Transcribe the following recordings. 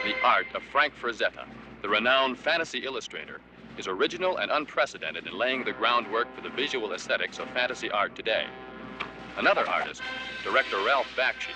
The art of Frank Frazetta, the renowned fantasy illustrator, is original and unprecedented in laying the groundwork for the visual aesthetics of fantasy art today. Another artist, director Ralph Bakshi,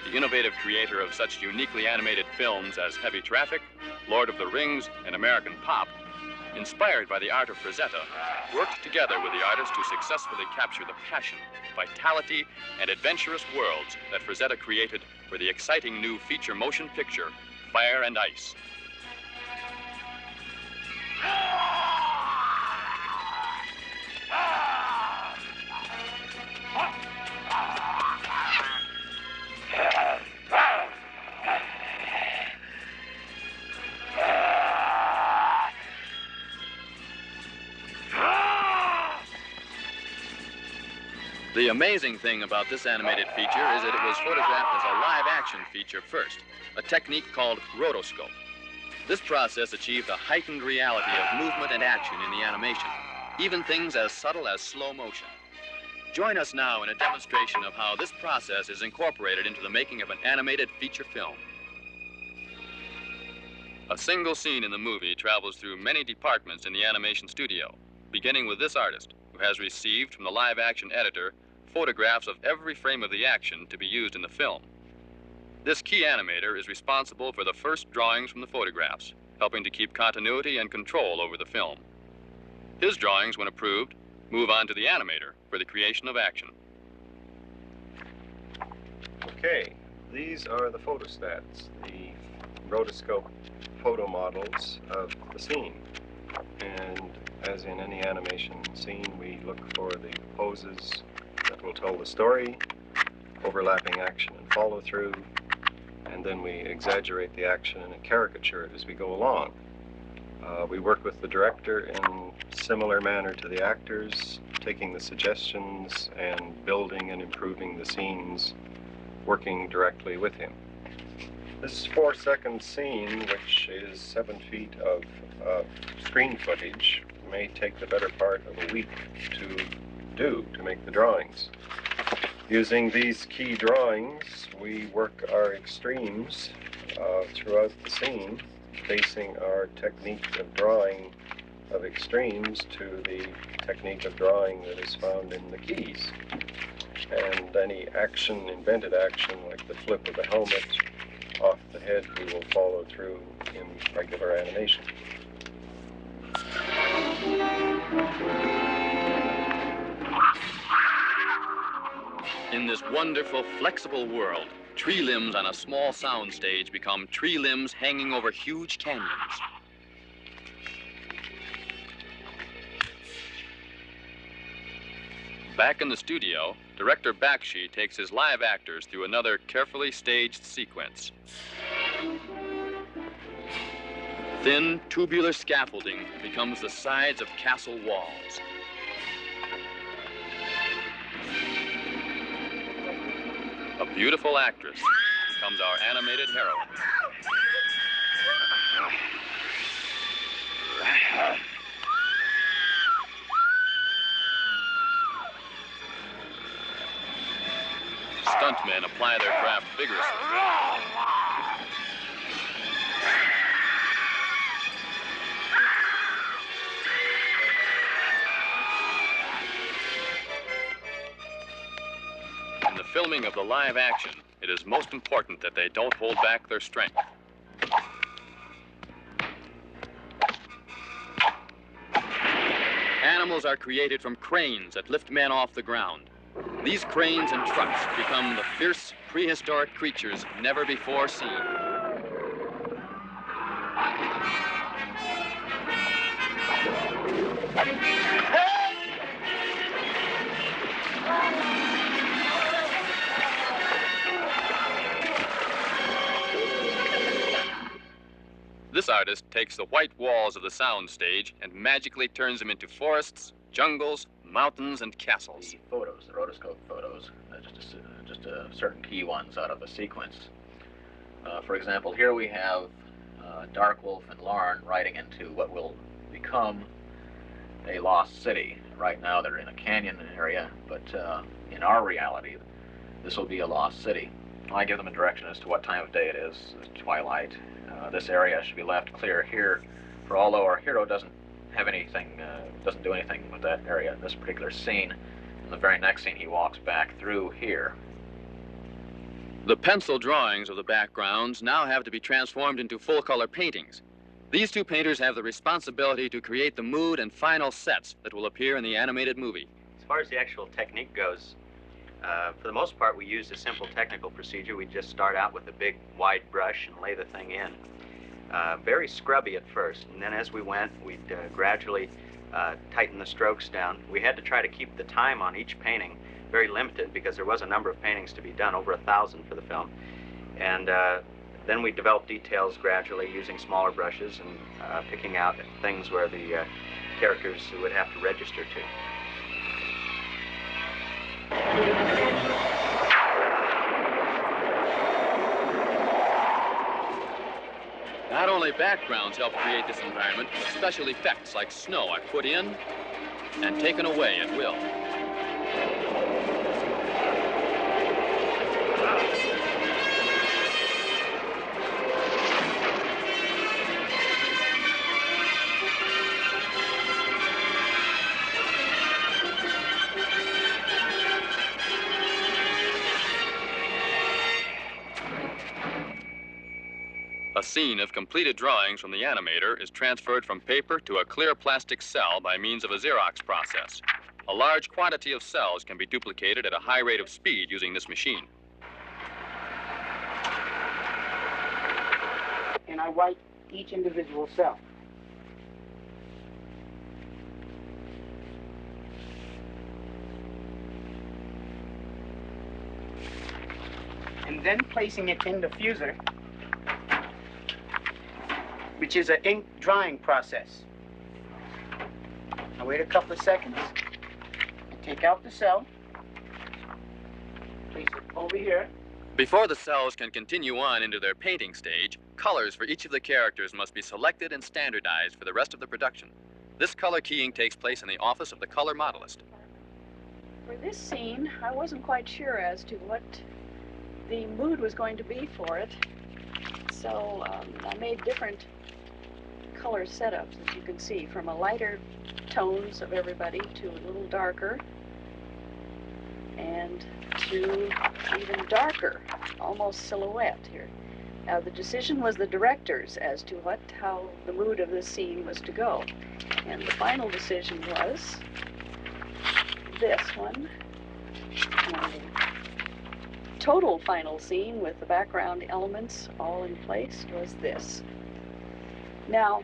the innovative creator of such uniquely animated films as Heavy Traffic, Lord of the Rings, and American Pop, inspired by the art of Frazetta, worked together with the artist to successfully capture the passion, vitality, and adventurous worlds that Frazetta created for the exciting new feature motion picture, Fire and Ice. The amazing thing about this animated feature is that it was photographed as a live-action feature first, a technique called rotoscope. This process achieved a heightened reality of movement and action in the animation, even things as subtle as slow motion. Join us now in a demonstration of how this process is incorporated into the making of an animated feature film. A single scene in the movie travels through many departments in the animation studio, beginning with this artist, who has received from the live-action editor photographs of every frame of the action to be used in the film. This key animator is responsible for the first drawings from the photographs, helping to keep continuity and control over the film. His drawings, when approved, move on to the animator for the creation of action. Okay, these are the photostats, the rotoscope photo models of the scene. And as in any animation scene, we look for the poses that will tell the story, overlapping action and follow through, and then we exaggerate the action and caricature it as we go along. We work with the director in similar manner to the actors, taking the suggestions and building and improving the scenes, working directly with him. This 4-second scene, which is 7 feet of screen footage, may take the better part of a week to make the drawings. Using these key drawings, we work our extremes throughout the scene, basing our technique of drawing of extremes to the technique of drawing that is found in the keys. And any action, invented action, like the flip of the helmet off the head, we will follow through in regular animation. In this wonderful, flexible world, tree limbs on a small sound stage become tree limbs hanging over huge canyons. Back in the studio, director Bakshi takes his live actors through another carefully staged sequence. Thin, tubular scaffolding becomes the sides of castle walls. A beautiful actress becomes our animated heroine. Stuntmen apply their craft vigorously. In the filming of the live action, it is most important that they don't hold back their strength. Animals are created from cranes that lift men off the ground. These cranes and trucks become the fierce, prehistoric creatures never before seen. This artist takes the white walls of the sound stage and magically turns them into forests, jungles, mountains, and castles. The photos, the rotoscope photos, just certain key ones out of a sequence. For example, here we have Darkwolf and Lauren riding into what will become a lost city. Right now they're in a canyon area, but in our reality, this will be a lost city. I give them a direction as to what time of day it is, twilight. This area should be left clear here, for although our hero doesn't have anything, doesn't do anything with that area in this particular scene, in the very next scene he walks back through here. The pencil drawings of the backgrounds now have to be transformed into full-color paintings. These two painters have the responsibility to create the mood and final sets that will appear in the animated movie. As far as the actual technique goes, for the most part we used a simple technical procedure. We just start out with a big wide brush and lay the thing in. Very scrubby at first, and then as we went, we'd gradually tighten the strokes down. We had to try to keep the time on each painting very limited because there was a number of paintings to be done, over 1,000 for the film. And then we developed details gradually using smaller brushes and picking out things where the characters would have to register to. Not only backgrounds help create this environment, but special effects like snow are put in and taken away at will. A scene of completed drawings from the animator is transferred from paper to a clear plastic cell by means of a Xerox process. A large quantity of cells can be duplicated at a high rate of speed using this machine. And I wipe each individual cell. And then placing it in the fuser, which is an ink drying process. I wait a couple of seconds, I take out the cell, place it over here. Before the cells can continue on into their painting stage, colors for each of the characters must be selected and standardized for the rest of the production. This color keying takes place in the office of the color modelist. For this scene, I wasn't quite sure as to what the mood was going to be for it, so I made different color setups, as you can see, from a lighter tones of everybody to a little darker and to even darker, almost silhouette here. Now the decision was the director's as to how the mood of this scene was to go, and the final decision was this one. And the total final scene with the background elements all in place was this. Now,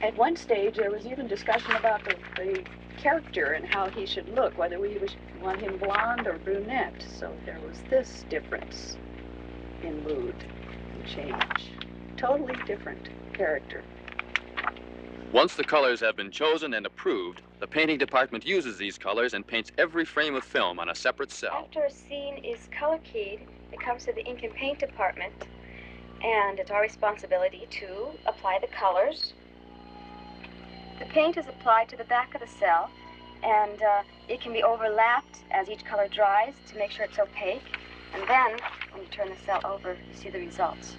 at one stage, there was even discussion about the character and how he should look, whether we want him blonde or brunette. So there was this difference in mood and change. Totally different character. Once the colors have been chosen and approved, the painting department uses these colors and paints every frame of film on a separate cell. After a scene is color keyed, it comes to the ink and paint department, and it's our responsibility to apply the colors. The paint is applied to the back of the cell, and it can be overlapped as each color dries to make sure it's opaque. And then, when you turn the cell over, you see the results.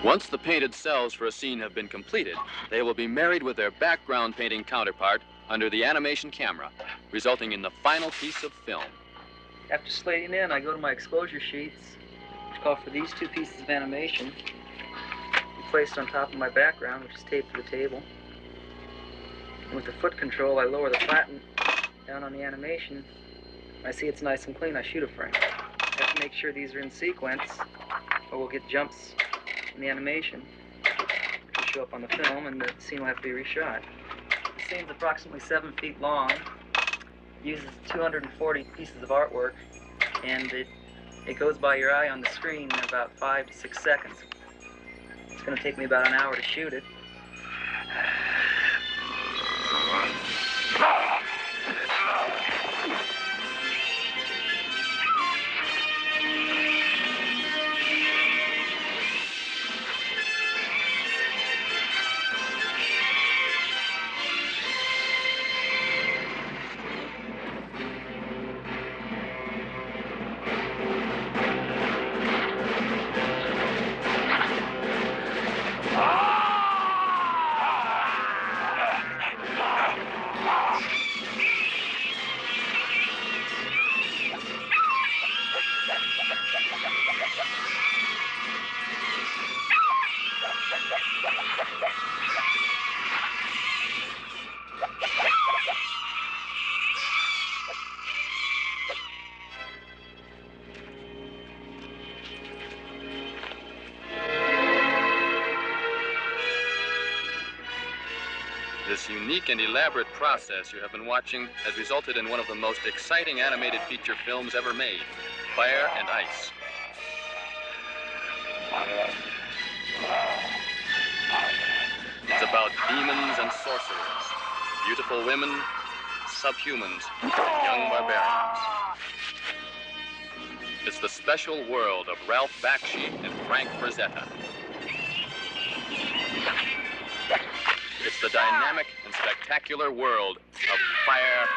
Once the painted cells for a scene have been completed, they will be married with their background painting counterpart under the animation camera, resulting in the final piece of film. After slating in, I go to my exposure sheets, which call for these two pieces of animation, placed on top of my background, which is taped to the table. And with the foot control, I lower the platen down on the animation. I see it's nice and clean, I shoot a frame. I have to make sure these are in sequence, or we'll get jumps in the animation, which will show up on the film, and the scene will have to be reshot. The scene's approximately 7 feet long, uses 240 pieces of artwork, and it goes by your eye on the screen in about 5 to 6 seconds. It's going to take me about an hour to shoot it. This unique and elaborate process you have been watching has resulted in one of the most exciting animated feature films ever made, Fire and Ice. It's about demons and sorcerers, beautiful women, subhumans, and young barbarians. It's the special world of Ralph Bakshi and Frank Frazetta. It's the dynamic and spectacular world of Fire